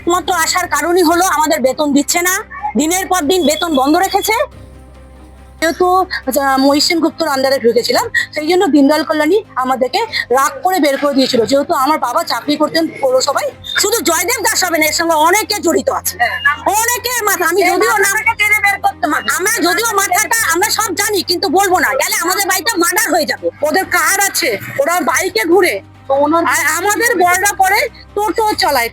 একমাত্র আসার কারণই হলো আমাদের বেতন দিচ্ছে না, দিনের পর দিন বেতন বন্ধ রেখেছে। যেহেতু মহিষেন গুপ্তর আন্ডারে ঢুকেছিলাম, সেই জন্য দীনদয়াল কল্যাণী আমাদেরকে রাগ করে বের করে দিয়েছিল। যেহেতু আমার বাবা চাকরি করতেন পৌরসভায়, শুধু জয়দেব দাস হবে না, এর সঙ্গে অনেকে জড়িত আছে, অনেকে মাথা। আমি যদিও আমরা যদিও মাথাটা আমরা সব জানি, কিন্তু বলবো না, গেলে আমাদের বাড়িতে মার্ডার হয়ে যাবে। ওদের কার আছে, ওরা বাইকে ঘুরে, আর আমাদের বড়রা পরে টোটো চালায়,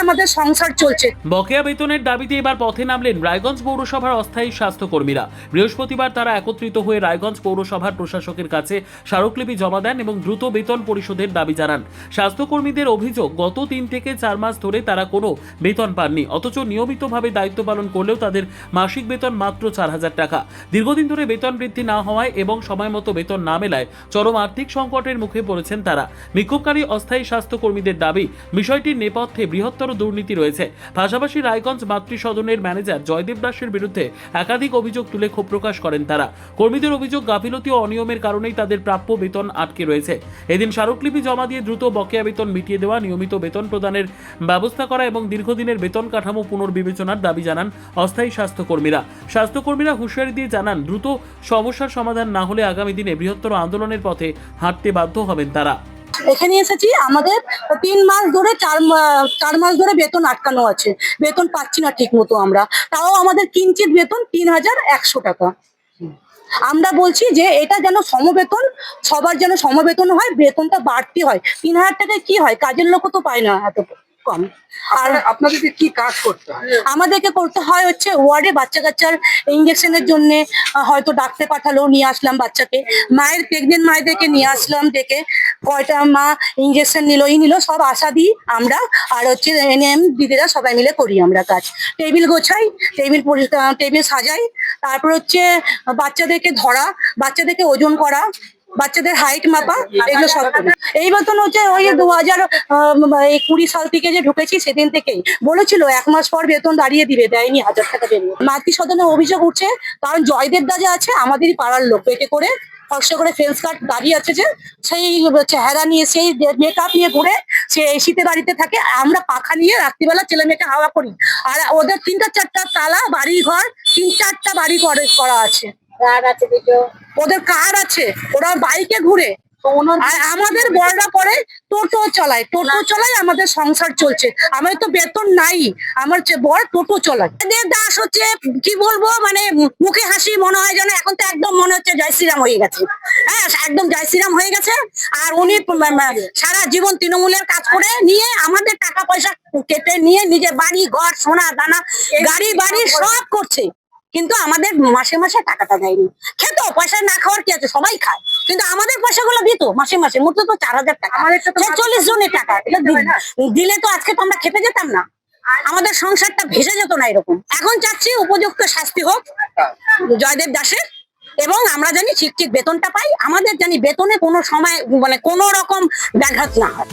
আমাদের সংসার চলছে। বকেয়া বেতনের দাবিতে এবার পথে নামলেন রায়গঞ্জ পৌরসভার অস্থায়ী স্বাস্থ্যকর্মীরা। বৃহস্পতিবার তারা একত্রিত হয়ে রায়গঞ্জ পৌরসভার প্রশাসকের কাছে স্মারকলিপি জমা দেন এবং দ্রুত বেতন পরিশোধের দাবি জানান। স্বাস্থ্যকর্মীদের অভিযোগ, গত 3 থেকে 4 মাস ধরে তারা কোনো বেতন পাননি, অথচ নিয়মিতভাবে দায়িত্ব পালন করলেও তাদের মাসিক বেতন মাত্র 4,000 টাকা। দীর্ঘদিন ধরে বেতন বৃদ্ধি না হওয়ায় এবং সময়মতো বেতন না মেলায় চরম আর্থিক সংকটের মুখে পড়েছেন তারা। বিক্ষোভকারী অস্থায়ী স্বাস্থ্যকর্মীদের দাবি, বিষয়টির নেপথ্যে বৃহত্তর দুর্নীতি রয়েছে। পাশাপাশি রায়গঞ্জ মাতৃসদনের ম্যানেজার জয়দেব দাসের বিরুদ্ধে একাধিক অভিযোগ তুলে ক্ষোভ প্রকাশ করেন তারা। কর্মীদের অভিযোগ, গাফিলতি ও অনিয়মের কারণেই তাদের প্রাপ্য বেতন আটকে রয়েছে। এদিন স্মারকলিপি জমা দিয়ে দ্রুত বকেয়া বেতন মিটিয়ে দেওয়া, নিয়মিত বেতন প্রদানের ব্যবস্থা করা এবং দীর্ঘদিনের বেতন কাঠামো পুনর্বিবেচনার দাবি জানান অস্থায়ী স্বাস্থ্যকর্মীরা হুঁশিয়ারি দিয়ে জানান, দ্রুত সমস্যার সমাধান না হলে আগামী দিনে বৃহত্তর আন্দোলনের পথে হাঁটতে বাধ্য হবেন তারা। এখানে এসেছি, আমাদের 3 মাস ধরে 4 মাস ধরে বেতন আটকানো আছে, বেতন পাচ্ছি না ঠিক মতো আমরা। তাও আমাদের কিঞ্চিত বেতন 3,100 টাকা। আমরা বলছি যে এটা যেন সমবেতন, সবার যেন সমবেতন হয়, বেতনটা বাড়তি হয়। 3,000 টাকায় কি হয়, কাজের লোকও তো পায় না এত কম। আর আপনাদেরকে কি কাজ করতে হয়? আমাদেরকে করতে হয় হচ্ছে ওয়ার্ডে বাচ্চা কাচ্চার ইঞ্জেকশনের জন্য হয়তো ডাকতে পাঠালো, নিয়ে আসলাম বাচ্চাকে, মায়ের প্রেগনেন্ট মায়েদেরকে নিয়ে আসলাম, ডেকে কয়টা মা ইঞ্জেকশন নিল সব আশা দিই আমরা, আর হচ্ছে এনএম দিদিরা সবাই মিলে করি আমরা কাজ। টেবিল গোছাই, টেবিল সাজাই, তারপর হচ্ছে বাচ্চাদেরকে ধরা, বাচ্চাদেরকে ওজন করা, বাচ্চাদের হাইট মাপা, এগুলো সব করি। এই বেতন হচ্ছে ওই 2020 সাল থেকে যে ঢুকেছি সেদিন থেকেই বলেছিল 1 মাস পর বেতন দাঁড়িয়ে দিবে, দেয়নি, 1000 টাকা বেরিয়ে। মাতৃসদনে অভিযোগ উঠছে, কারণ জয়দেব দা যে আছে আমাদেরই পাড়ার লোক, পেটে করে ফর্সা করে ফেন্স কার্ড দাঁড়িয়ে আছে, যে সেই চেহারা নিয়ে, সেই মেকআপ নিয়ে ঘুরে, সে এসিতে বাড়িতে থাকে, আমরা পাখা নিয়ে রাত্রিবেলা ছেলে মেয়েকে হাওয়া করি। আর ওদের 3টা-4টা তালা বাড়ি ঘর, 3-4টা বাড়ি করা আছে, ওদের কার আছে, ওরা বাইকে ঘুরে, আর আমাদের বড়রা পরে টোটো চালায়, আমাদের সংসার চলছে। আমাদের তো বেতন নাই, আমার বড় টোটো চালায়। দাস হচ্ছে কি বলবো, মানে মুখে হাসি, মনে হয় যেন এখন তো একদম মনে হচ্ছে জয় শ্রীরাম হয়ে গেছে। হ্যাঁ, একদম জয় শ্রীরাম হয়ে গেছে। আর উনি সারা জীবন তৃণমূলের কাজ করে নিয়ে আমাদের টাকা পয়সা কেটে নিয়ে নিজের বাড়ি ঘর, সোনা দানা, গাড়ি বাড়ি সব করছে, কিন্তু আমাদের মাসে মাসে টাকাটা দেয়নি। খেতো, পয়সা না খাওয়ার কি আছে, সবাই খায়, কিন্তু আমাদের পয়সাগুলো দিত মাসে মাসে, মোট তো 4,000 টাকা, 40 জনের টাকা। এটা দিলে তো আজকে তো আমরা খেতে যেতাম না, আমাদের সংসারটা ভেসে যেত না এরকম। এখন চাচ্ছি উপযুক্ত শাস্তি হোক জয়দেব দাসের, এবং আমরা জানি ঠিক বেতনটা পাই, আমাদের জানি বেতনে কোনো সময় মানে কোনো রকম ব্যাঘাত না হয়।